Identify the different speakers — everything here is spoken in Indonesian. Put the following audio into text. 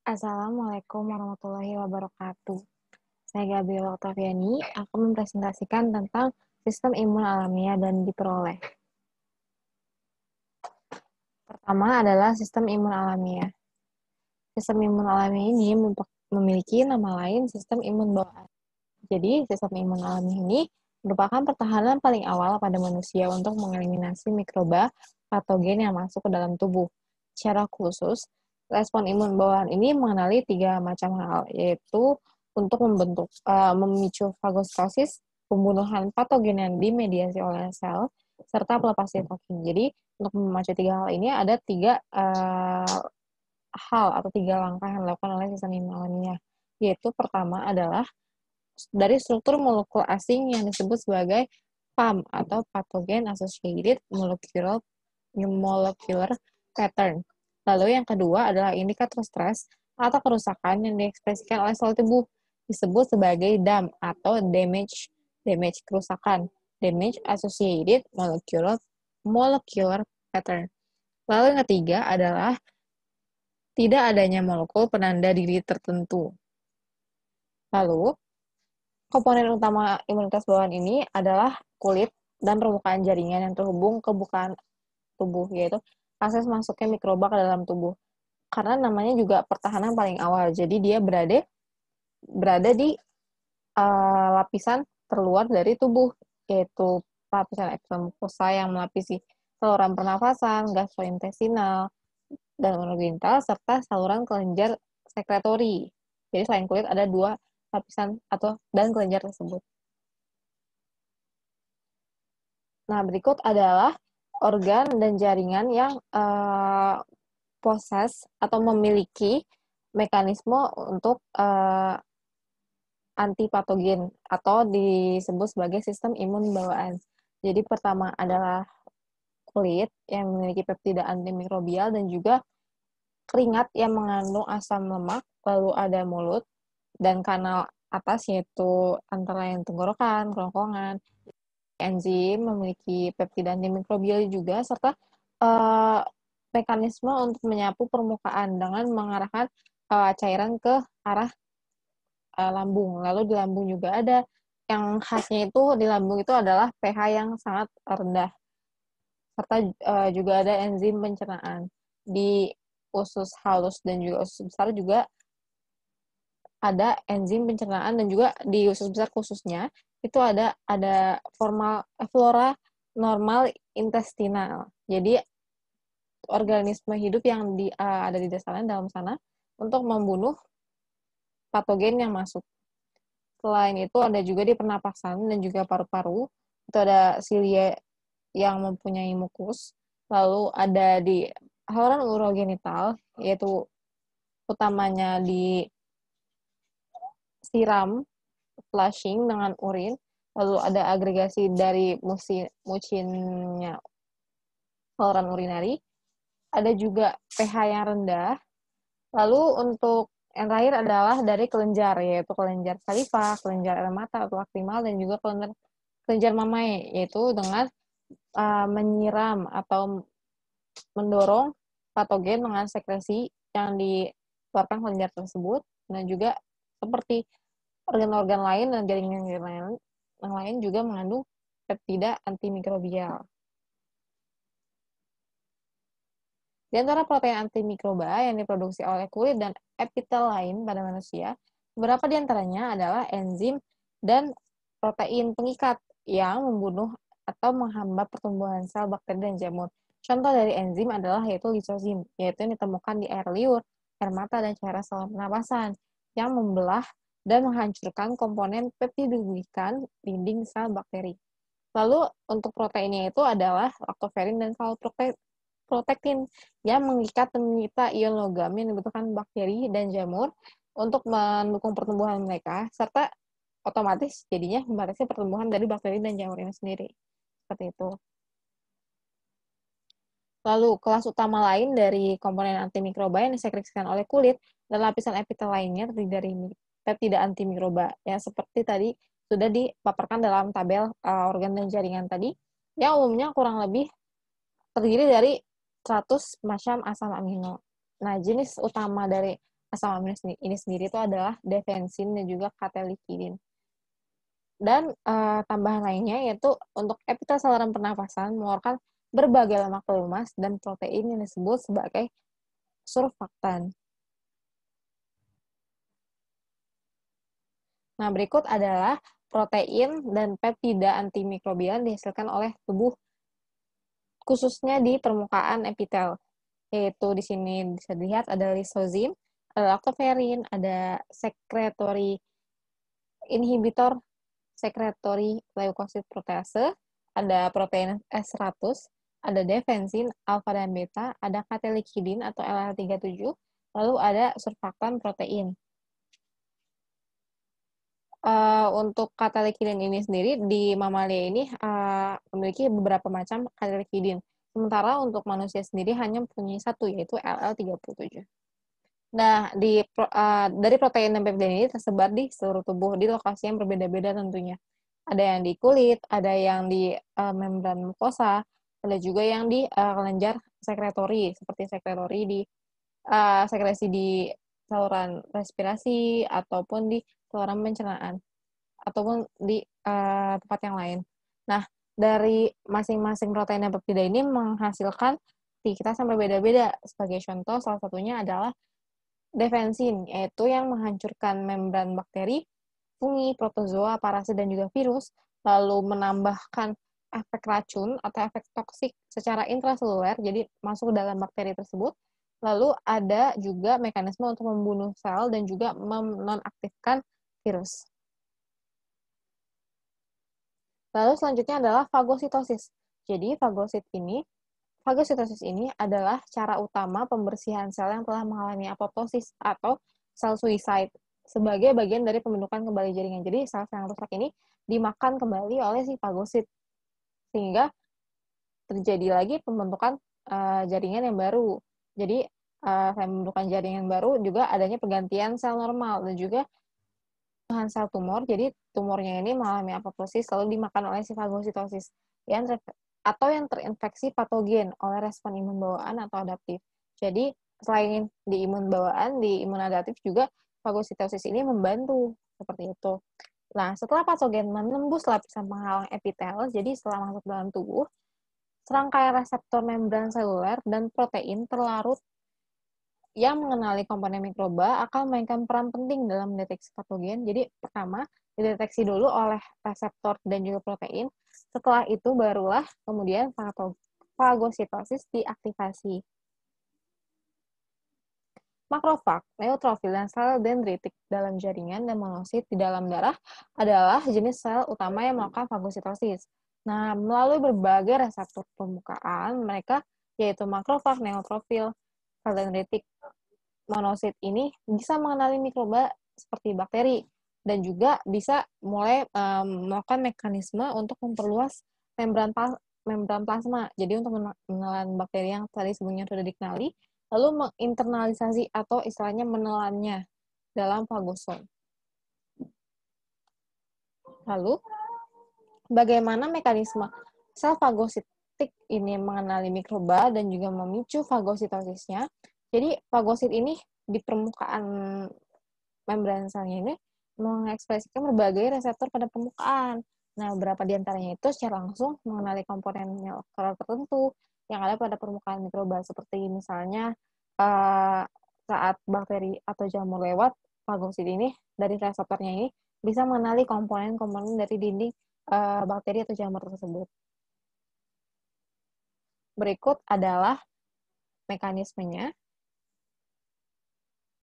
Speaker 1: Assalamualaikum warahmatullahi wabarakatuh. Saya Gabriela Oktaviani akan mempresentasikan tentang sistem imun alamiah dan diperoleh. Pertama adalah sistem imun alamiah. Sistem imun alamiah ini memiliki nama lain sistem imun bawaan. Jadi, sistem imun alamiah ini merupakan pertahanan paling awal pada manusia untuk mengeliminasi mikroba patogen yang masuk ke dalam tubuh. Secara khusus, respon imun bawaan ini mengenali 3 macam hal, yaitu untuk memicu fagositosis, pembunuhan patogen yang dimediasi oleh sel, serta pelepas sitokin. Jadi, untuk memacu 3 hal ini ada 3 hal atau 3 langkah yang dilakukan oleh sistem imun alamiah. Yaitu pertama adalah dari struktur molekul asing yang disebut sebagai PAM atau Pathogen Associated Molecular Pattern. Lalu yang kedua adalah indikator stres atau kerusakan yang diekspresikan oleh sel tubuh, disebut sebagai DAM atau damage kerusakan, Damage Associated Molecular Pattern. Lalu yang ketiga adalah tidak adanya molekul penanda diri tertentu. Lalu, komponen utama imunitas bawaan ini adalah kulit dan permukaan jaringan yang terhubung ke bukaan tubuh, yaitu akses masuknya mikroba ke dalam tubuh. Karena namanya juga pertahanan paling awal, jadi dia berada di lapisan terluar dari tubuh, yaitu lapisan epitel mukosa yang melapisi saluran pernafasan, gastrointestinal, dan monogental, serta saluran kelenjar sekretori. Jadi selain kulit ada 2 lapisan dan kelenjar tersebut. Nah, berikut adalah organ dan jaringan yang proses atau memiliki mekanisme untuk antipatogen atau disebut sebagai sistem imun bawaan. Jadi pertama adalah kulit yang memiliki peptida antimikrobial dan juga keringat yang mengandung asam lemak, lalu ada mulut dan kanal atas yaitu antara lain tenggorokan, kerongkongan. Enzim memiliki peptida antimikrobial juga serta mekanisme untuk menyapu permukaan dengan mengarahkan cairan ke arah lambung. Lalu di lambung juga ada yang khasnya itu di lambung itu adalah pH yang sangat rendah. Serta juga ada enzim pencernaan. Di usus halus dan juga usus besar juga ada enzim pencernaan, dan juga di usus besar khususnya itu ada flora normal intestinal. Jadi organisme hidup yang ada di dalam sana untuk membunuh patogen yang masuk. Selain itu ada juga di pernapasan dan juga paru-paru, itu ada silia yang mempunyai mukus. Lalu ada di saluran urogenital, yaitu utamanya di siram, flushing dengan urin, lalu ada agregasi dari mucinnya saluran urinari, ada juga pH yang rendah. Lalu untuk yang terakhir adalah dari kelenjar, yaitu kelenjar saliva, kelenjar air mata atau lakrimal, dan juga kelenjar mamai, yaitu dengan menyiram atau mendorong patogen dengan sekresi yang dikeluarkan kelenjar tersebut, dan juga seperti organ-organ lain dan jaringan yang lain juga mengandung peptida antimikrobial. Di antara protein antimikroba yang diproduksi oleh kulit dan epitel lain pada manusia, beberapa di antaranya adalah enzim dan protein pengikat yang membunuh atau menghambat pertumbuhan sel, bakteri, dan jamur. Contoh dari enzim adalah yaitu lisozim, yaitu yang ditemukan di air liur, air mata, dan cairan saluran pernapasan, yang membelah dan menghancurkan komponen peptidoglikan dinding sel bakteri. Lalu untuk proteinnya itu adalah lactoferrin dan kalprotectin yang mengikat penyita ion logam yang dibutuhkan bakteri dan jamur untuk mendukung pertumbuhan mereka, serta otomatis jadinya membatasi pertumbuhan dari bakteri dan jamur ini sendiri. Seperti itu. Lalu, kelas utama lain dari komponen antimikroba yang disekresikan oleh kulit dan lapisan epitel lainnya terdiri dari peptida antimikroba, yang seperti tadi sudah dipaparkan dalam tabel organ dan jaringan tadi, yang umumnya kurang lebih terdiri dari 100 macam asam amino. Nah, jenis utama dari Asam amino ini sendiri itu adalah defensin dan juga katelikidin. Dan tambahan lainnya yaitu untuk epitel saluran pernafasan mengeluarkan berbagai lemak pelumas dan protein yang disebut sebagai surfaktan. Nah, berikut adalah protein dan peptida antimikrobial dihasilkan oleh tubuh khususnya di permukaan epitel. Yaitu di sini bisa dilihat ada lisozim, ada lactoferrin, ada sekretori inhibitor sekretori leukosit protease, ada protein S100, ada defensin, alfa dan beta, ada katelikidin atau LL37, lalu ada surfaktan protein. Untuk katelikidin ini sendiri di mamalia ini memiliki beberapa macam katelikidin. Sementara untuk manusia sendiri hanya mempunyai satu, yaitu LL37. Nah, dari protein dan peptida ini tersebar di seluruh tubuh, di lokasi yang berbeda-beda tentunya. Ada yang di kulit, ada yang di membran mukosa, ada juga yang di kelenjar sekretori, seperti sekretori di sekresi di saluran respirasi, ataupun di saluran pencernaan, ataupun di tempat yang lain. Nah, dari masing-masing protein dan peptida ini menghasilkan kita sampai beda-beda. Sebagai contoh, salah satunya adalah defensin, yaitu yang menghancurkan membran bakteri, fungi, protozoa, parasit, dan juga virus, lalu menambahkan efek racun atau efek toksik secara intraseluler, jadi masuk dalam bakteri tersebut. Lalu ada juga mekanisme untuk membunuh sel dan juga menonaktifkan virus. Lalu selanjutnya adalah fagositosis. Jadi fagositosis ini adalah cara utama pembersihan sel yang telah mengalami apoptosis atau sel suicide sebagai bagian dari pembentukan kembali jaringan. Jadi sel yang rusak ini dimakan kembali oleh si fagosit sehingga terjadi lagi pembentukan jaringan yang baru. Jadi pembentukan jaringan baru juga adanya pergantian sel normal dan juga sel tumor. Jadi tumornya ini mengalami apoptosis lalu dimakan oleh si fagositosis atau yang terinfeksi patogen oleh respon imun bawaan atau adaptif. Jadi, selain di imun bawaan, di imun adaptif juga fagositosis ini membantu, seperti itu. Nah, setelah patogen menembus lapisan penghalang epitel, jadi setelah masuk dalam tubuh, serangkaian reseptor membran seluler dan protein terlarut yang mengenali komponen mikroba akan memainkan peran penting dalam mendeteksi patogen. Jadi, pertama, dideteksi dulu oleh reseptor dan juga protein. Setelah itu barulah kemudian fagositosis diaktifasi. Makrofag, neutrofil, dan sel dendritik dalam jaringan dan monosit di dalam darah adalah jenis sel utama yang melakukan fagositosis. Nah, melalui berbagai reseptor permukaan mereka, yaitu makrofag, neutrofil, sel dendritik, monosit ini bisa mengenali mikroba seperti bakteri dan juga bisa mulai melakukan mekanisme untuk memperluas membran plasma. Jadi untuk menelan bakteri yang tadi sebelumnya sudah dikenali, lalu menginternalisasi atau istilahnya menelannya dalam fagosom. Lalu, bagaimana mekanisme sel fagositik ini mengenali mikroba dan juga memicu fagositosisnya? Jadi, fagosit ini di permukaan membran selnya ini mengekspresikan berbagai reseptor pada permukaan. Nah, beberapa di antaranya itu secara langsung mengenali komponen molekuler tertentu yang ada pada permukaan mikroba, seperti misalnya saat bakteri atau jamur lewat, fagosit ini dari reseptornya ini bisa mengenali komponen-komponen dari dinding bakteri atau jamur tersebut. Berikut adalah mekanismenya.